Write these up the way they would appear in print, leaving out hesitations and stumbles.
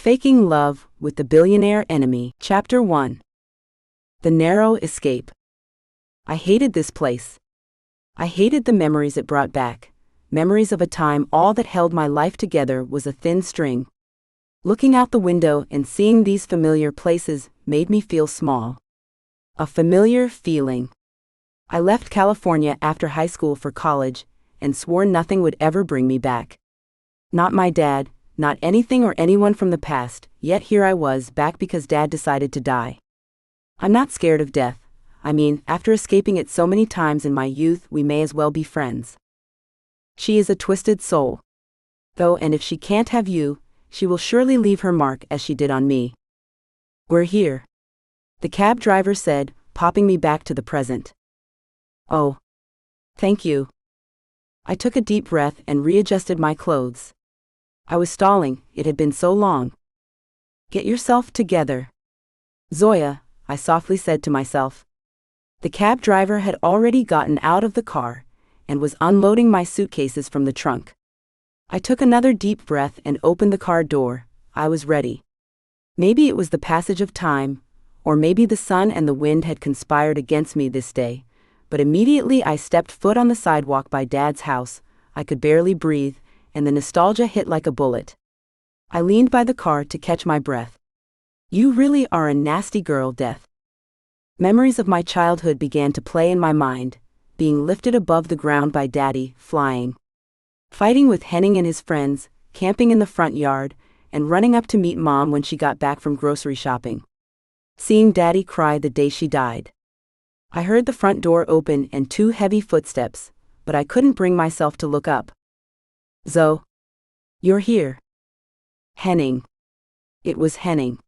Faking Love with the Billionaire Enemy. Chapter 1. The Narrow Escape. I hated this place. I hated the memories it brought back, memories of a time all that held my life together was a thin string. Looking out the window and seeing these familiar places made me feel small. A familiar feeling. I left California after high school for college and swore nothing would ever bring me back. Not my dad, not anything or anyone from the past, yet here I was back because Dad decided to die. I'm not scared of death. I mean, after escaping it so many times in my youth, we may as well be friends. She is a twisted soul. Though, and if she can't have you, she will surely leave her mark as she did on me. We're here, the cab driver said, popping me back to the present. Oh. Thank you. I took a deep breath and readjusted my clothes. I was stalling, it had been so long. Get yourself together, Zoya, I softly said to myself. The cab driver had already gotten out of the car and was unloading my suitcases from the trunk. I took another deep breath and opened the car door. I was ready. Maybe it was the passage of time, or maybe the sun and the wind had conspired against me this day, but immediately I stepped foot on the sidewalk by Dad's house. I could barely breathe, and the nostalgia hit like a bullet. I leaned by the car to catch my breath. You really are a nasty girl, Death. Memories of my childhood began to play in my mind, being lifted above the ground by Daddy, flying. Fighting with Henning and his friends, camping in the front yard, and running up to meet Mom when she got back from grocery shopping. Seeing Daddy cry the day she died. I heard the front door open and 2 heavy footsteps, but I couldn't bring myself to look up. Zoe. You're here. Henning. It was Henning.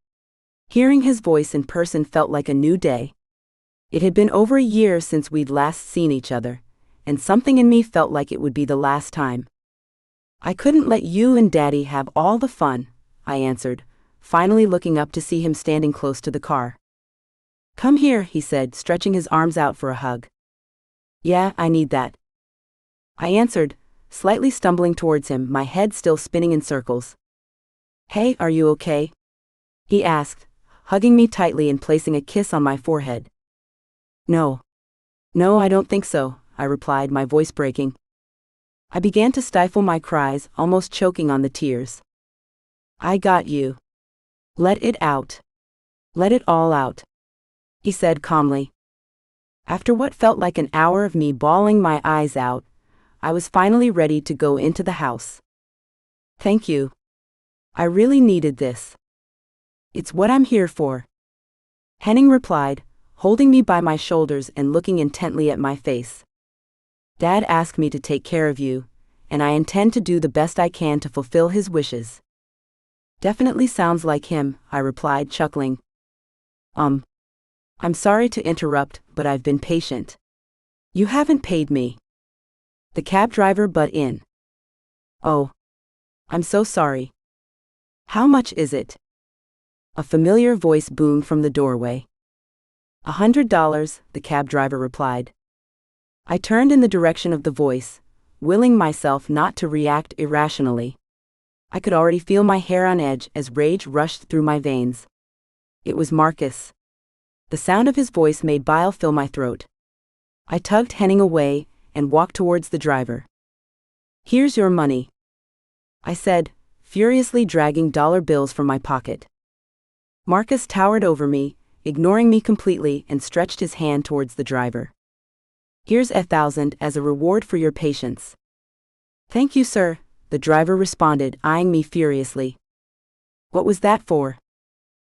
Hearing his voice in person felt like a new day. It had been over a year since we'd last seen each other, and something in me felt like it would be the last time. I couldn't let you and Daddy have all the fun, I answered, finally looking up to see him standing close to the car. Come here, he said, stretching his arms out for a hug. Yeah, I need that, I answered, slightly stumbling towards him, my head still spinning in circles. Hey, are you okay? He asked, hugging me tightly and placing a kiss on my forehead. No, I don't think so, I replied, my voice breaking. I began to stifle my cries, almost choking on the tears. I got you. Let it out. Let it all out, he said calmly. After what felt like an hour of me bawling my eyes out, I was finally ready to go into the house. Thank you. I really needed this. It's what I'm here for, Henning replied, holding me by my shoulders and looking intently at my face. Dad asked me to take care of you, and I intend to do the best I can to fulfill his wishes. Definitely sounds like him, I replied, chuckling. I'm sorry to interrupt, but I've been patient. You haven't paid me. The cab driver butt in. Oh. I'm so sorry. How much is it? A familiar voice boomed from the doorway. $100, the cab driver replied. I turned in the direction of the voice, willing myself not to react irrationally. I could already feel my hair on edge as rage rushed through my veins. It was Marcus. The sound of his voice made bile fill my throat. I tugged Henning away and walked towards the driver. Here's your money, I said, furiously dragging dollar bills from my pocket. Marcus towered over me, ignoring me completely, and stretched his hand towards the driver. Here's 1,000 as a reward for your patience. Thank you, sir, the driver responded, eyeing me furiously. What was that for?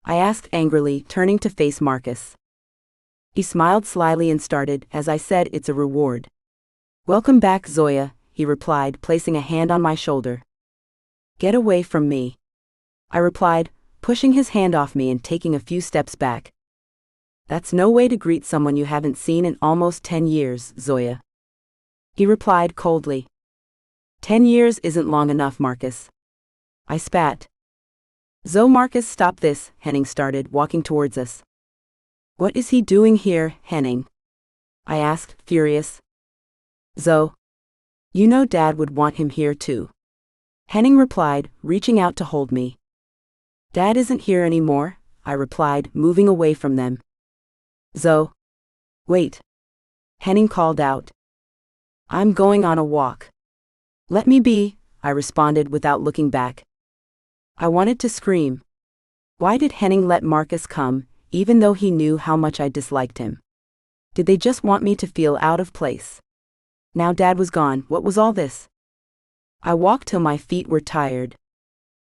I asked angrily, turning to face Marcus. He smiled slyly and started, as I said, it's a reward. Welcome back, Zoya, he replied, placing a hand on my shoulder. Get away from me, I replied, pushing his hand off me and taking a few steps back. That's no way to greet someone you haven't seen in almost 10 years, Zoya, he replied coldly. 10 years isn't long enough, Marcus, I spat. Marcus, stop this, Henning started, walking towards us. What is he doing here, Henning? I asked, furious. Zoe. You know Dad would want him here too, Henning replied, reaching out to hold me. Dad isn't here anymore, I replied, moving away from them. Zoe. Wait. Henning called out. I'm going on a walk. Let me be, I responded without looking back. I wanted to scream. Why did Henning let Marcus come, even though he knew how much I disliked him? Did they just want me to feel out of place? Now Dad was gone, what was all this? I walked till my feet were tired.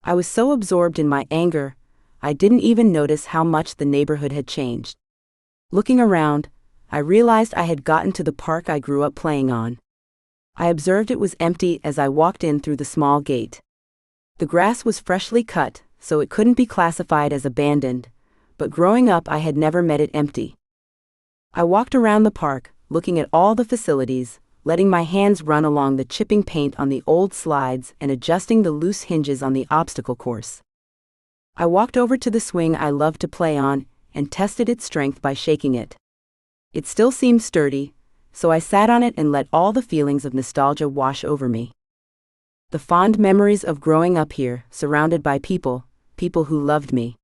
I was so absorbed in my anger, I didn't even notice how much the neighborhood had changed. Looking around, I realized I had gotten to the park I grew up playing on. I observed it was empty as I walked in through the small gate. The grass was freshly cut, so it couldn't be classified as abandoned, but growing up I had never met it empty. I walked around the park, looking at all the facilities, letting my hands run along the chipping paint on the old slides and adjusting the loose hinges on the obstacle course. I walked over to the swing I loved to play on and tested its strength by shaking it. It still seemed sturdy, so I sat on it and let all the feelings of nostalgia wash over me. The fond memories of growing up here, surrounded by people who loved me.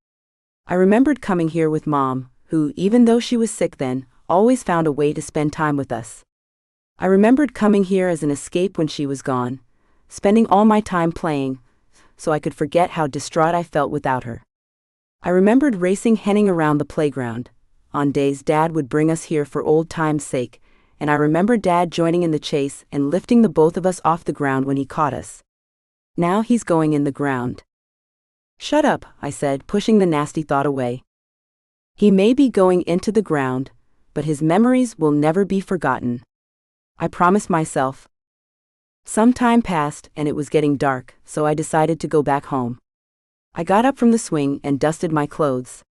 I remembered coming here with Mom, who, even though she was sick then, always found a way to spend time with us. I remembered coming here as an escape when she was gone, spending all my time playing, so I could forget how distraught I felt without her. I remembered racing Henning around the playground, on days Dad would bring us here for old time's sake, and I remember Dad joining in the chase and lifting the both of us off the ground when he caught us. Now he's going in the ground. Shut up, I said, pushing the nasty thought away. He may be going into the ground, but his memories will never be forgotten. I promised myself. Some time passed and it was getting dark, so I decided to go back home. I got up from the swing and dusted my clothes.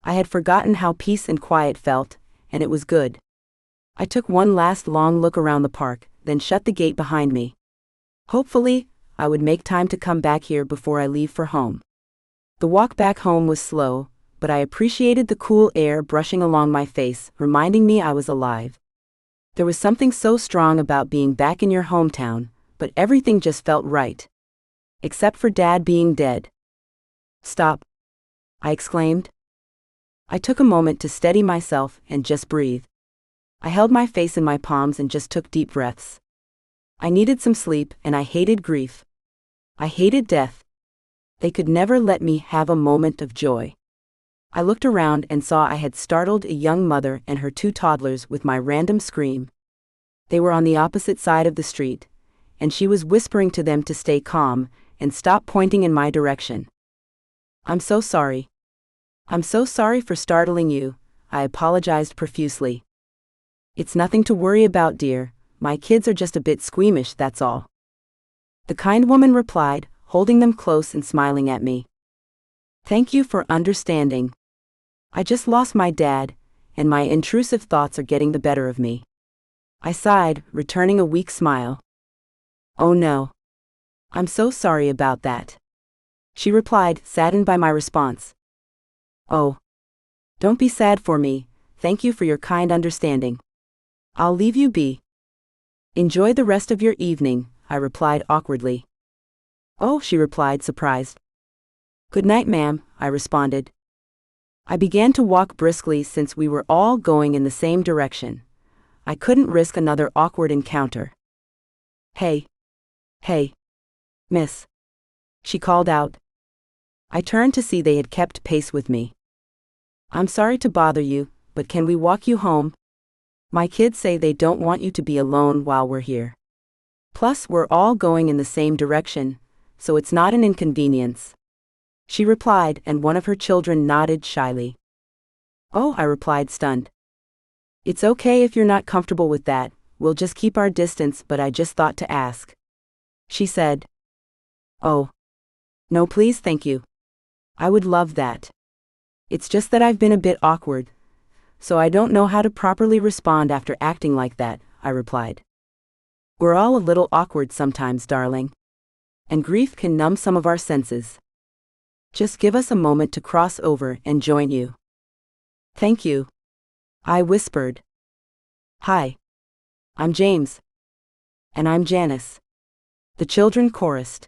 I had forgotten how peace and quiet felt, and it was good. I took one last long look around the park, then shut the gate behind me. Hopefully, I would make time to come back here before I leave for home. The walk back home was slow, but I appreciated the cool air brushing along my face, reminding me I was alive. There was something so strong about being back in your hometown, but everything just felt right. Except for Dad being dead. Stop! I exclaimed. I took a moment to steady myself and just breathe. I held my face in my palms and just took deep breaths. I needed some sleep and I hated grief. I hated death. They could never let me have a moment of joy. I looked around and saw I had startled a young mother and her two toddlers with my random scream. They were on the opposite side of the street, and she was whispering to them to stay calm and stop pointing in my direction. I'm so sorry. I'm so sorry for startling you, I apologized profusely. It's nothing to worry about, dear. My kids are just a bit squeamish, that's all. The kind woman replied, holding them close and smiling at me. Thank you for understanding. I just lost my dad, and my intrusive thoughts are getting the better of me. I sighed, returning a weak smile. Oh no. I'm so sorry about that. She replied, saddened by my response. Oh. Don't be sad for me, thank you for your kind understanding. I'll leave you be. Enjoy the rest of your evening, I replied awkwardly. Oh, she replied, surprised. Good night, ma'am, I responded. I began to walk briskly since we were all going in the same direction. I couldn't risk another awkward encounter. Hey. Hey. Miss. She called out. I turned to see they had kept pace with me. I'm sorry to bother you, but can we walk you home? My kids say they don't want you to be alone while we're here. Plus, we're all going in the same direction, so it's not an inconvenience. She replied, and one of her children nodded shyly. Oh, I replied, stunned. It's okay if you're not comfortable with that, we'll just keep our distance, but I just thought to ask. She said. Oh. No, please, thank you. I would love that. It's just that I've been a bit awkward, so I don't know how to properly respond after acting like that, I replied. We're all a little awkward sometimes, darling. And grief can numb some of our senses. Just give us a moment to cross over and join you. Thank you. I whispered. Hi. I'm James. And I'm Janice. The children chorused.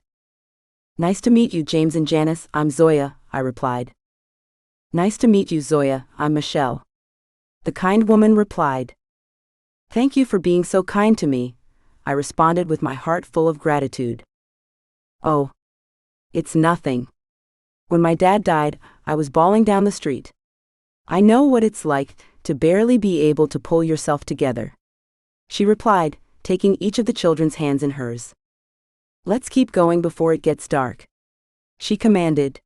Nice to meet you, James and Janice. I'm Zoya, I replied. Nice to meet you, Zoya. I'm Michelle. The kind woman replied. Thank you for being so kind to me, I responded with my heart full of gratitude. Oh, it's nothing. When my dad died, I was bawling down the street. I know what it's like to barely be able to pull yourself together, she replied, taking each of the children's hands in hers. Let's keep going before it gets dark, she commanded.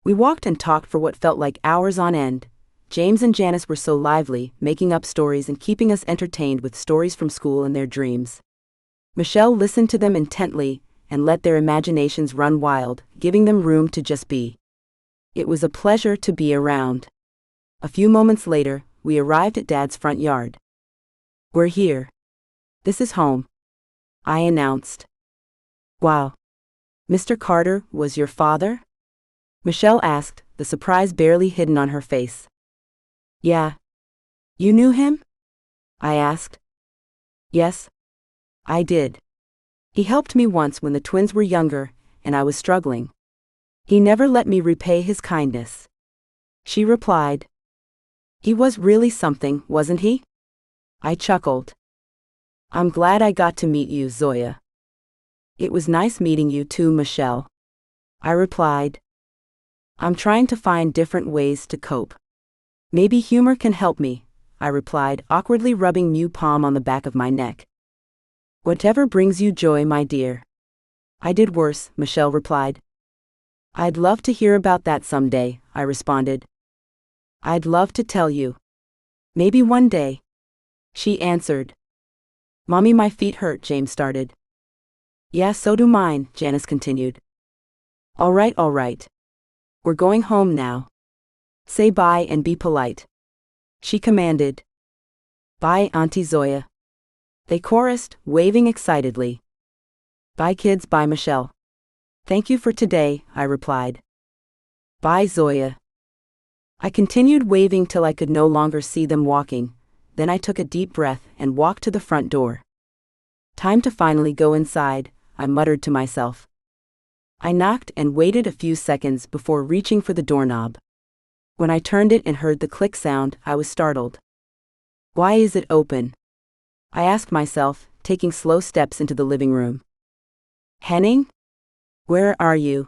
We walked and talked for what felt like hours on end. James and Janice were so lively, making up stories and keeping us entertained with stories from school and their dreams. Michelle listened to them intently and let their imaginations run wild, giving them room to just be. It was a pleasure to be around. A few moments later, we arrived at Dad's front yard. We're here. This is home, I announced. Wow. Mr. Carter was your father? Michelle asked, the surprise barely hidden on her face. Yeah. You knew him? I asked. Yes, I did. He helped me once when the twins were younger, and I was struggling. He never let me repay his kindness, she replied. He was really something, wasn't he? I chuckled. I'm glad I got to meet you, Zoya. It was nice meeting you too, Michelle, I replied. I'm trying to find different ways to cope. Maybe humor can help me, I replied, awkwardly rubbing Mew palm on the back of my neck. Whatever brings you joy, my dear. I did worse, Michelle replied. I'd love to hear about that someday, I responded. I'd love to tell you. Maybe one day, she answered. Mommy, my feet hurt, James started. Yeah, so do mine, Janice continued. All right. We're going home now. Say bye and be polite, she commanded. Bye, Auntie Zoya, they chorused, waving excitedly. Bye, kids. Bye, Michelle. Thank you for today, I replied. Bye, Zoya. I continued waving till I could no longer see them walking. Then I took a deep breath and walked to the front door. Time to finally go inside, I muttered to myself. I knocked and waited a few seconds before reaching for the doorknob. When I turned it and heard the click sound, I was startled. Why is it open? I asked myself, taking slow steps into the living room. Henning? Where are you?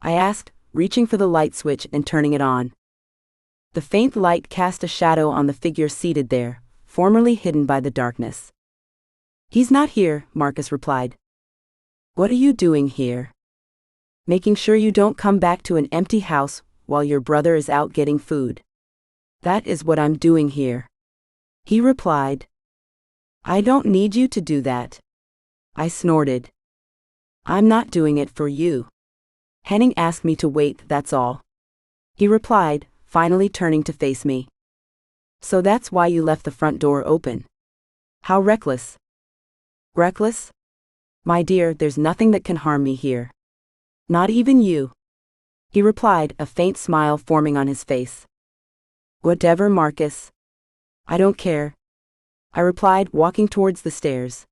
I asked, reaching for the light switch and turning it on. The faint light cast a shadow on the figure seated there, formerly hidden by the darkness. He's not here, Marcus replied. What are you doing here? Making sure you don't come back to an empty house while your brother is out getting food. That is what I'm doing here, he replied. I don't need you to do that, I snorted. I'm not doing it for you. Henning asked me to wait, that's all, he replied, finally turning to face me. So that's why you left the front door open. How reckless. Reckless? My dear, there's nothing that can harm me here. Not even you, he replied, a faint smile forming on his face. Whatever, Marcus. I don't care, I replied, walking towards the stairs.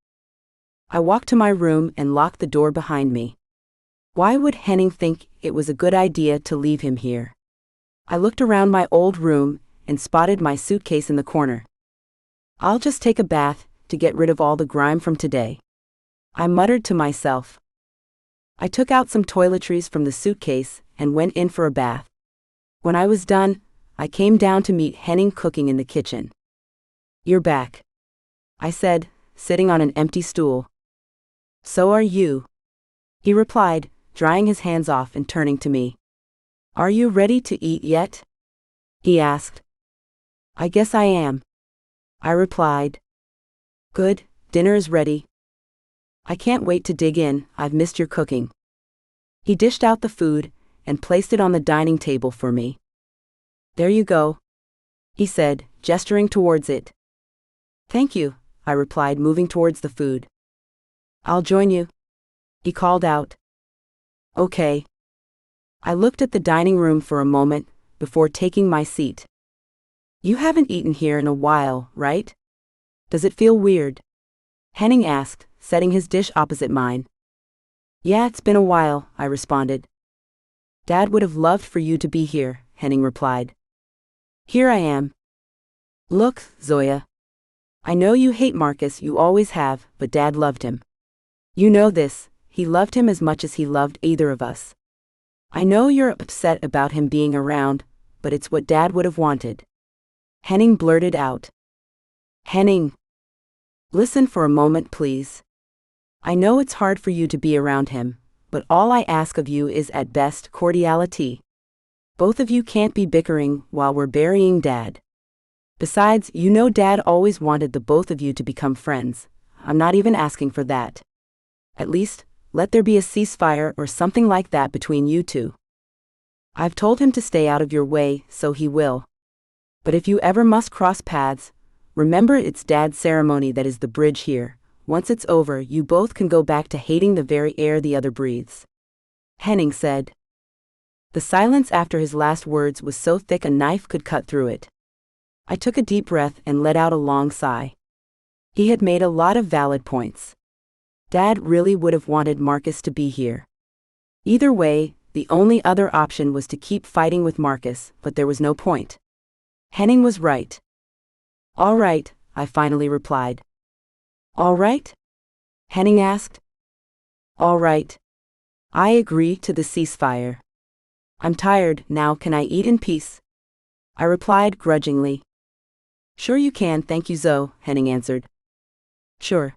I walked to my room and locked the door behind me. Why would Henning think it was a good idea to leave him here? I looked around my old room and spotted my suitcase in the corner. I'll just take a bath to get rid of all the grime from today, I muttered to myself. I took out some toiletries from the suitcase and went in for a bath. When I was done, I came down to meet Henning cooking in the kitchen. You're back, I said, sitting on an empty stool. So are you, he replied, drying his hands off and turning to me. Are you ready to eat yet? He asked. I guess I am, I replied. Good, dinner is ready. I can't wait to dig in, I've missed your cooking. He dished out the food and placed it on the dining table for me. There you go, he said, gesturing towards it. Thank you, I replied, moving towards the food. I'll join you, he called out. Okay. I looked at the dining room for a moment before taking my seat. You haven't eaten here in a while, right? Does it feel weird? Henning asked, setting his dish opposite mine. Yeah, it's been a while, I responded. Dad would have loved for you to be here, Henning replied. Here I am. Look, Zoya. I know you hate Marcus, you always have, but Dad loved him. You know this, he loved him as much as he loved either of us. I know you're upset about him being around, but it's what Dad would have wanted. Henning blurted out. Henning. Listen for a moment, please. I know it's hard for you to be around him, but all I ask of you is at best cordiality. Both of you can't be bickering while we're burying Dad. Besides, you know Dad always wanted the both of you to become friends. I'm not even asking for that. At least, let there be a ceasefire or something like that between you two. I've told him to stay out of your way, so he will. But if you ever must cross paths, remember it's Dad's ceremony that is the bridge here. Once it's over, you both can go back to hating the very air the other breathes. Henning said. The silence after his last words was so thick a knife could cut through it. I took a deep breath and let out a long sigh. He had made a lot of valid points. Dad really would have wanted Marcus to be here. Either way, the only other option was to keep fighting with Marcus, but there was no point. Henning was right. All right, I finally replied. All right? Henning asked. All right. I agree to the ceasefire. I'm tired, now can I eat in peace? I replied grudgingly. Sure you can, thank you Zoe, Henning answered. Sure.